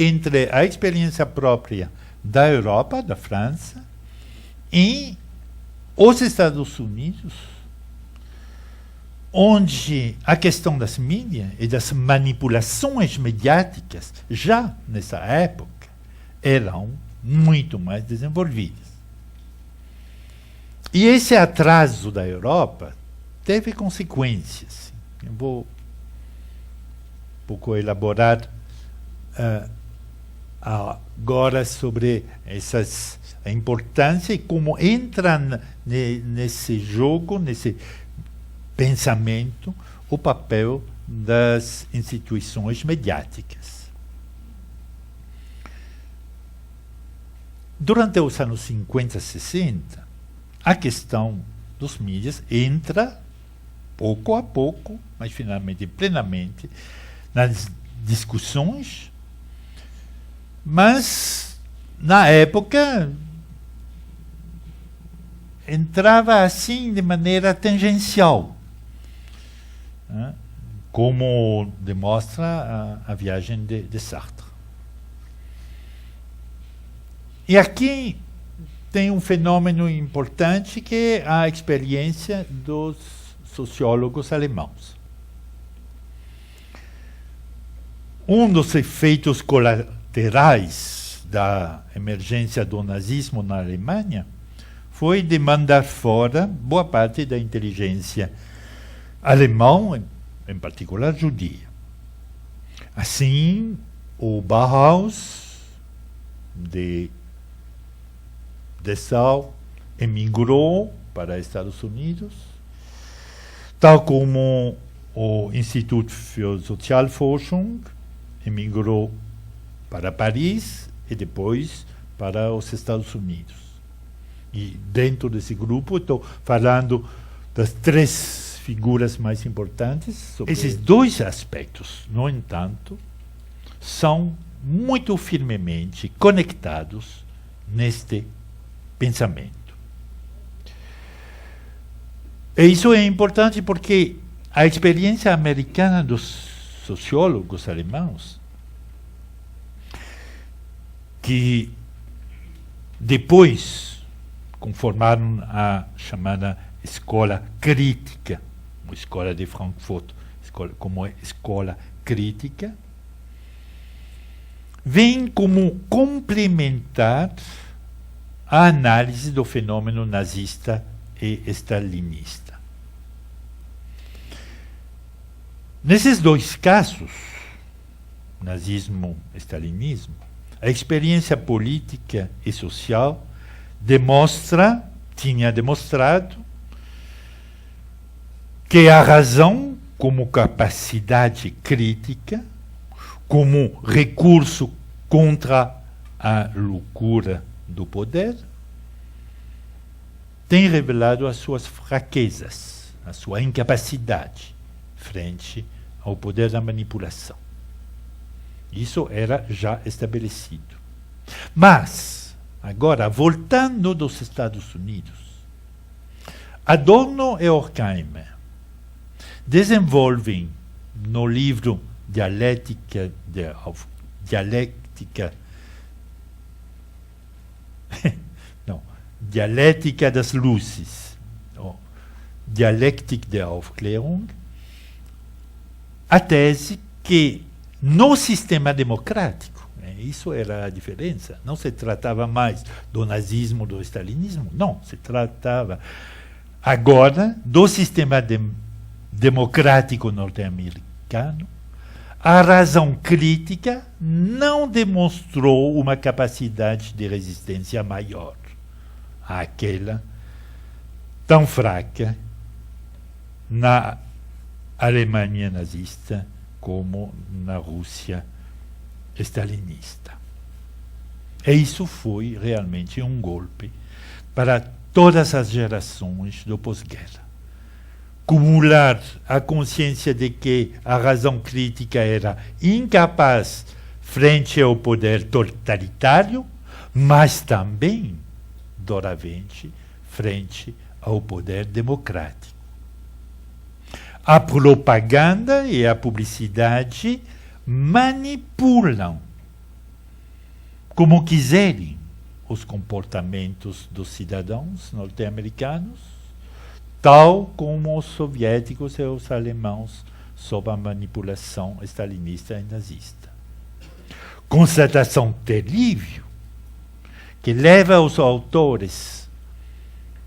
entre a experiência própria da Europa, da França, e os Estados Unidos, onde a questão das mídias e das manipulações mediáticas, já nessa época, eram muito mais desenvolvidas. E esse atraso da Europa teve consequências. Eu vou um pouco elaborar agora sobre a importância e como entra nesse jogo, nesse pensamento, o papel das instituições mediáticas. Durante os anos 50 e 60, a questão dos mídias entra, pouco a pouco, mas finalmente plenamente, nas discussões, mas, na época, entrava assim de maneira tangencial, né? Como demonstra a viagem de Sartre. E aqui tem um fenômeno importante que é a experiência dos sociólogos alemãos. Um dos efeitos colaterais da emergência do nazismo na Alemanha foi de mandar fora boa parte da inteligência alemã, em particular judia. Assim, o Bauhaus de Dessau emigrou para Estados Unidos, tal como o Instituto für Sozialforschung emigrou para Paris e depois para os Estados Unidos. E dentro desse grupo estou falando das três figuras mais importantes. Esses dois aspectos, no entanto, são muito firmemente conectados neste pensamento. E isso é importante porque a experiência americana dos sociólogos alemãos, que depois conformaram a chamada escola crítica, a escola de Frankfurt, como escola crítica, vem como complementar a análise do fenômeno nazista e stalinista. Nesses dois casos, nazismo e stalinismo, a experiência política e social tinha demonstrado que a razão, como capacidade crítica, como recurso contra a loucura do poder, tem revelado as suas fraquezas, a sua incapacidade frente ao poder da manipulação. Isso era já estabelecido. Mas, agora, voltando dos Estados Unidos, Adorno e Horkheimer desenvolvem no livro Dialética das Luzes, Dialéctica der Aufklärung, a tese que no sistema democrático, isso era a diferença, não se tratava mais do nazismo, do stalinismo, não, se tratava agora do sistema democrático norte-americano. A razão crítica não demonstrou uma capacidade de resistência maior àquela tão fraca na Alemanha nazista como na Rússia stalinista. E isso foi realmente um golpe para todas as gerações do pós-guerra. Acumular a consciência de que a razão crítica era incapaz frente ao poder totalitário, mas também, doravante, frente ao poder democrático. A propaganda e a publicidade manipulam como quiserem os comportamentos dos cidadãos norte-americanos, tal como os soviéticos e os alemãos sob a manipulação stalinista e nazista. Constatação terrível que leva os autores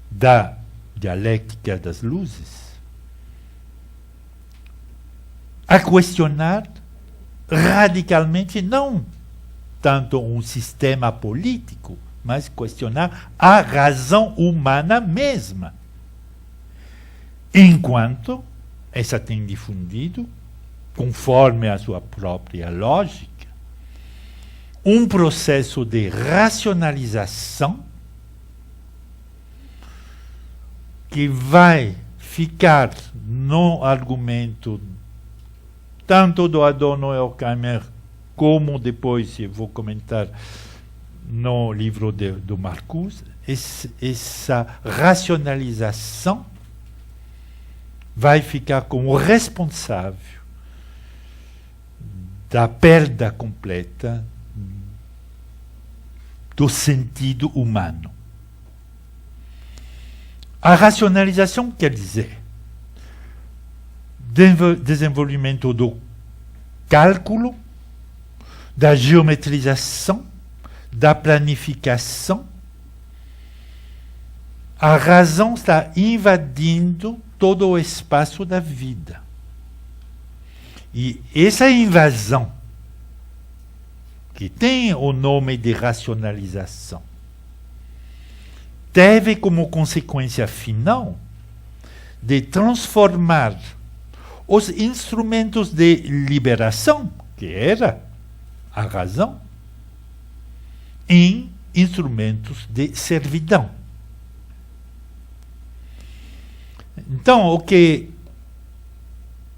da dialética das luzes a questionar radicalmente não tanto um sistema político, mas questionar a razão humana mesma. Enquanto essa tem difundido, conforme a sua própria lógica, um processo de racionalização que vai ficar no argumento tanto do Adorno e Horkheimer, como depois eu vou comentar no livro do Marcuse, essa racionalização vai ficar como responsável da perda completa do sentido humano. A racionalização quer dizer desenvolvimento do cálculo, da geometrização, da planificação. A razão está invadindo todo o espaço da vida. E essa invasão, que tem o nome de racionalização, teve como consequência final de transformar os instrumentos de liberação, que era a razão, em instrumentos de servidão. Então, o que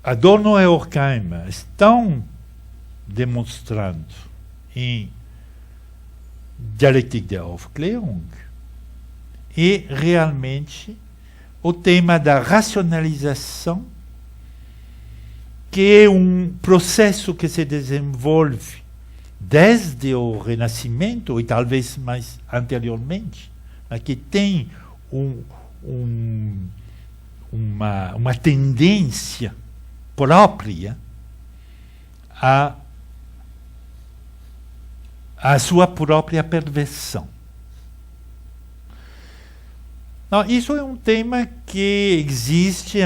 Adorno e Horkheimer estão demonstrando em Dialétique der Aufklärung é realmente o tema da racionalização, que é um processo que se desenvolve desde o Renascimento e talvez mais anteriormente, mas que tem uma tendência própria à sua própria perversão. Não, isso é um tema que existe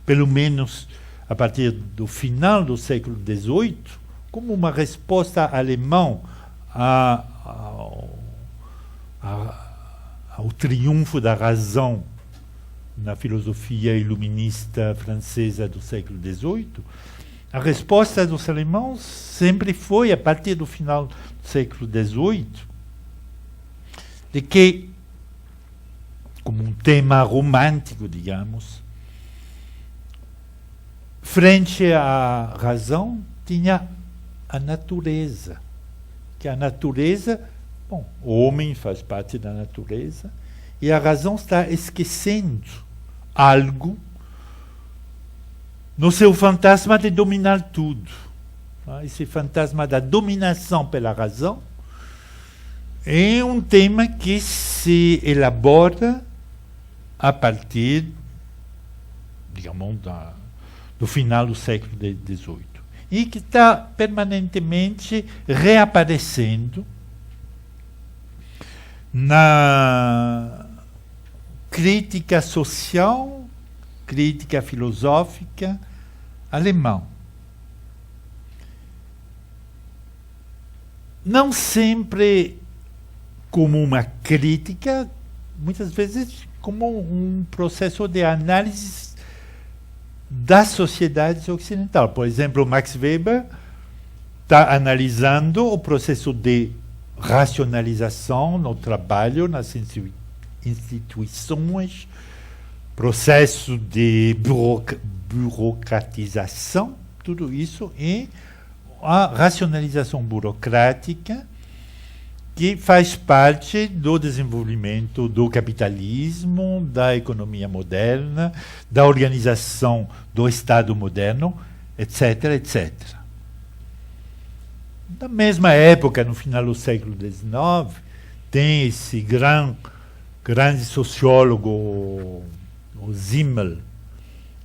pelo menos a partir do final do século XVIII, como uma resposta alemã ao triunfo da razão na filosofia iluminista francesa do século XVIII. A resposta dos alemãos sempre foi, a partir do final do século XVIII, de que, como um tema romântico, digamos, frente à razão, tinha a natureza. Que a natureza, bom, o homem faz parte da natureza, e a razão está esquecendo algo no seu fantasma de dominar tudo. Esse fantasma da dominação pela razão é um tema que se elabora a partir, digamos, do final do século XVIII. E que está permanentemente reaparecendo na crítica social, crítica filosófica alemã. Não sempre como uma crítica, muitas vezes como um processo de análise das sociedades ocidentais. Por exemplo, Max Weber está analisando o processo de racionalização no trabalho, nas instituições, processo de burocratização, tudo isso é a racionalização burocrática que faz parte do desenvolvimento do capitalismo, da economia moderna, da organização do Estado moderno, etc., etc. Na mesma época, no final do século XIX, tem esse grande sociólogo, o Simmel.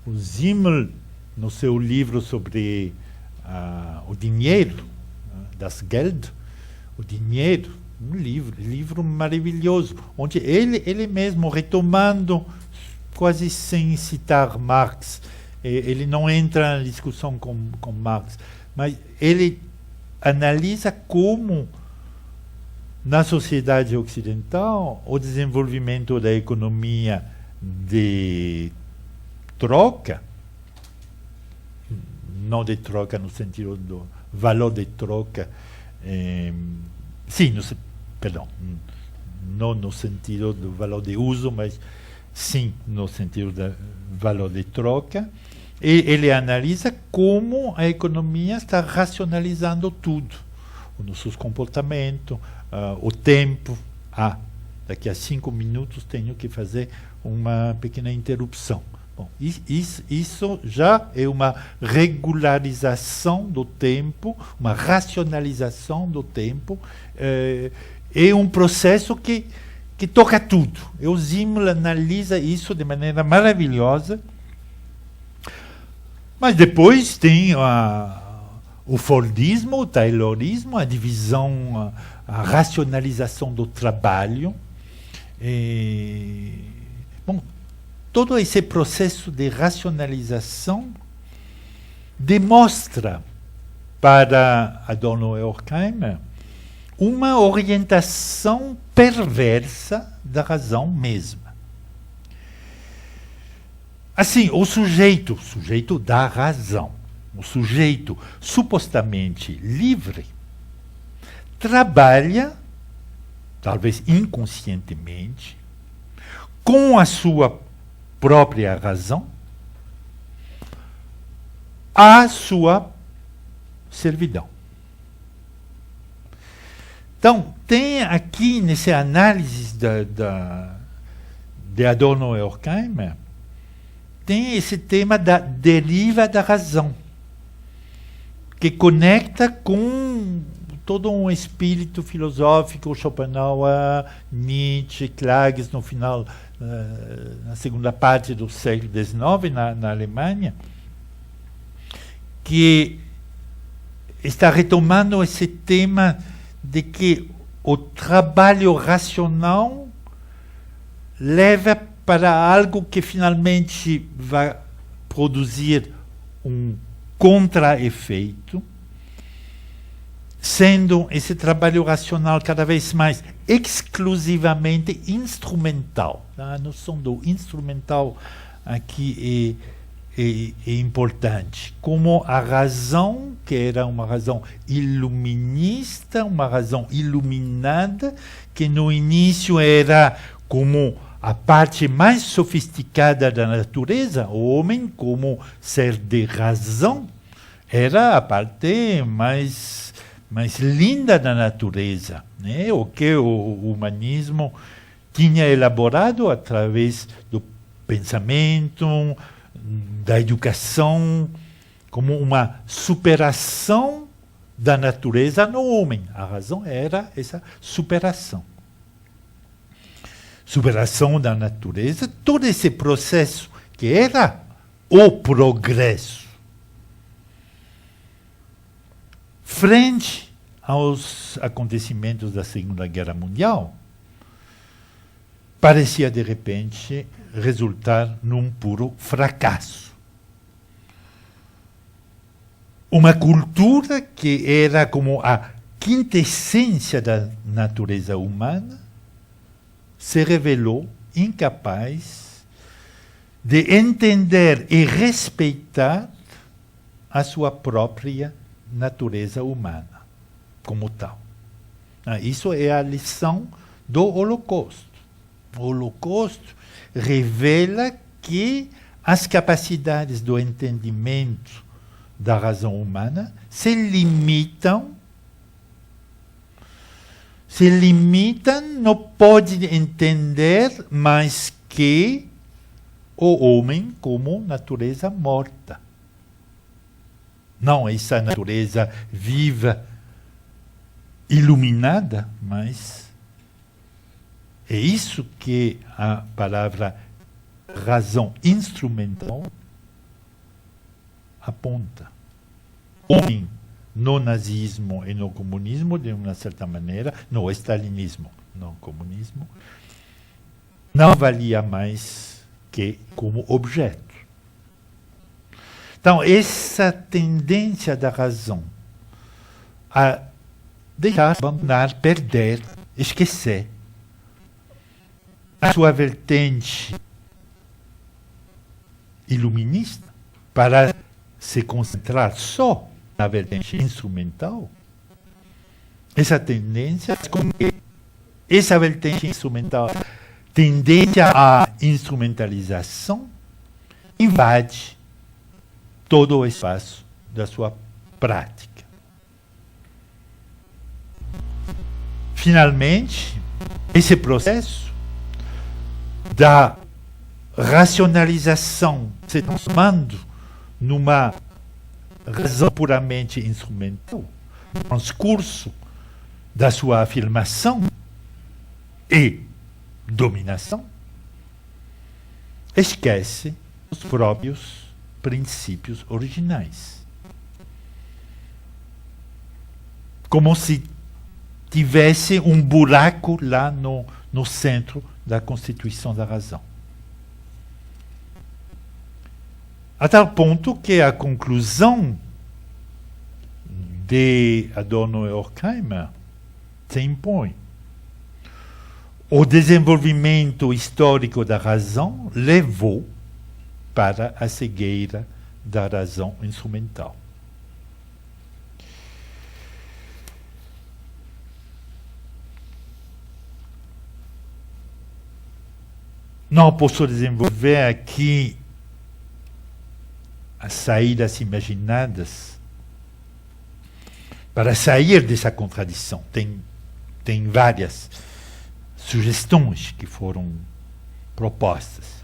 O Simmel, no seu livro sobre o dinheiro, das Geld, o dinheiro, um livro maravilhoso, onde ele mesmo, retomando, quase sem citar Marx, ele não entra na discussão com Marx, mas ele analisa como, na sociedade ocidental, o desenvolvimento da economia de troca, não de troca no sentido do valor de troca, sim, perdão, não no sentido do valor de uso, mas sim no sentido do valor de troca, e ele analisa como a economia está racionalizando tudo, os nossos comportamentos, o tempo. Daqui a 5 minutos tenho que fazer uma pequena interrupção. Bom, isso já é uma regularização do tempo, uma racionalização do tempo, é um processo que toca tudo. O Simmel analisa isso de maneira maravilhosa, mas depois tem o Fordismo, o Taylorismo, a divisão, a racionalização do trabalho. Bom, todo esse processo de racionalização demonstra para Adorno e Horkheimer uma orientação perversa da razão mesma. Assim, o sujeito da razão, o sujeito supostamente livre, trabalha, talvez inconscientemente, com a sua própria razão, a sua servidão. Então, tem aqui, nessa análise de Adorno e Horkheimer, tem esse tema da deriva da razão, que conecta com todo um espírito filosófico, Schopenhauer, Nietzsche, Klages, no final, na segunda parte do século XIX, na Alemanha, que está retomando esse tema de que o trabalho racional leva para algo que finalmente vai produzir um contra-efeito, sendo esse trabalho racional cada vez mais exclusivamente instrumental. A noção do instrumental aqui é importante. Como a razão, que era uma razão iluminista, uma razão iluminada, que no início era como a parte mais sofisticada da natureza, o homem como ser de razão, era a parte mais linda da natureza, né? O que o humanismo tinha elaborado através do pensamento, da educação, como uma superação da natureza no homem. A razão era essa superação. Superação da natureza, todo esse processo que era o progresso. Frente aos acontecimentos da Segunda Guerra Mundial, parecia de repente resultar num puro fracasso. Uma cultura que era como a quintessência da natureza humana se revelou incapaz de entender e respeitar a sua própria natureza humana como tal. Isso é a lição do Holocausto. O Holocausto revela que as capacidades do entendimento da razão humana se limitam, não pode entender mais que o homem como natureza morta. Não essa natureza viva iluminada, mas é isso que a palavra razão instrumental aponta. Homem no nazismo e no comunismo, de uma certa maneira, no stalinismo, no comunismo, não valia mais que como objeto. Então, essa tendência da razão a deixar, abandonar, perder, esquecer a sua vertente iluminista para se concentrar só na vertente instrumental, essa tendência faz com que essa vertente instrumental, tendência à instrumentalização, invade todo o espaço da sua prática. Finalmente, esse processo da racionalização se transformando numa razão puramente instrumental, no transcurso da sua afirmação e dominação, esquece os próprios princípios originais. Como se tivesse um buraco lá no centro da constituição da razão. A tal ponto que a conclusão de Adorno e Horkheimer se impõe. O desenvolvimento histórico da razão levou para a cegueira da razão instrumental. Não posso desenvolver aqui as saídas imaginadas para sair dessa contradição. Tem várias sugestões que foram propostas.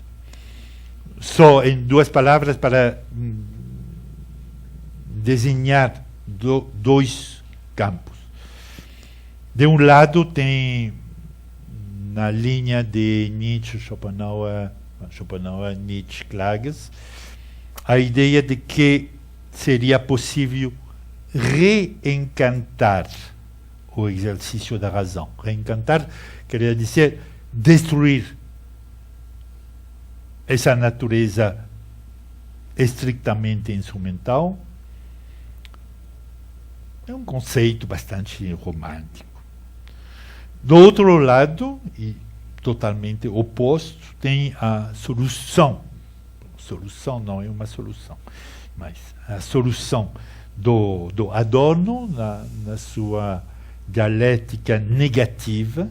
Só em duas palavras para desenhar dois campos. De um lado tem, na linha de Nietzsche, Schopenhauer, Nietzsche, Klages, a ideia de que seria possível reencantar o exercício da razão. Reencantar queria dizer destruir essa natureza estritamente instrumental. É um conceito bastante romântico. Do outro lado, e totalmente oposto, tem a solução. Solução não é uma solução, mas a solução do Adorno na sua dialética negativa,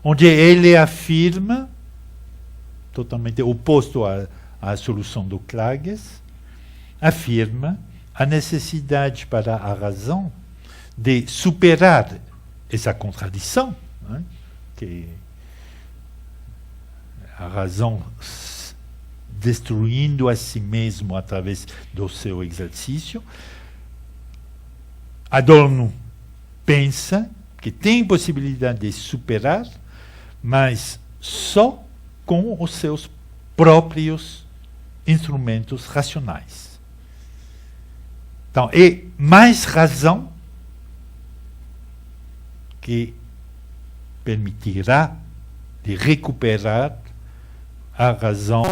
onde ele afirma, totalmente oposto à solução do Klages, afirma a necessidade para a razão de superar essa contradição, né, que a razão destruindo a si mesmo através do seu exercício. Adorno pensa que tem possibilidade de superar, mas só com os seus próprios instrumentos racionais. Então, é mais razão que permitirá de recuperar a razão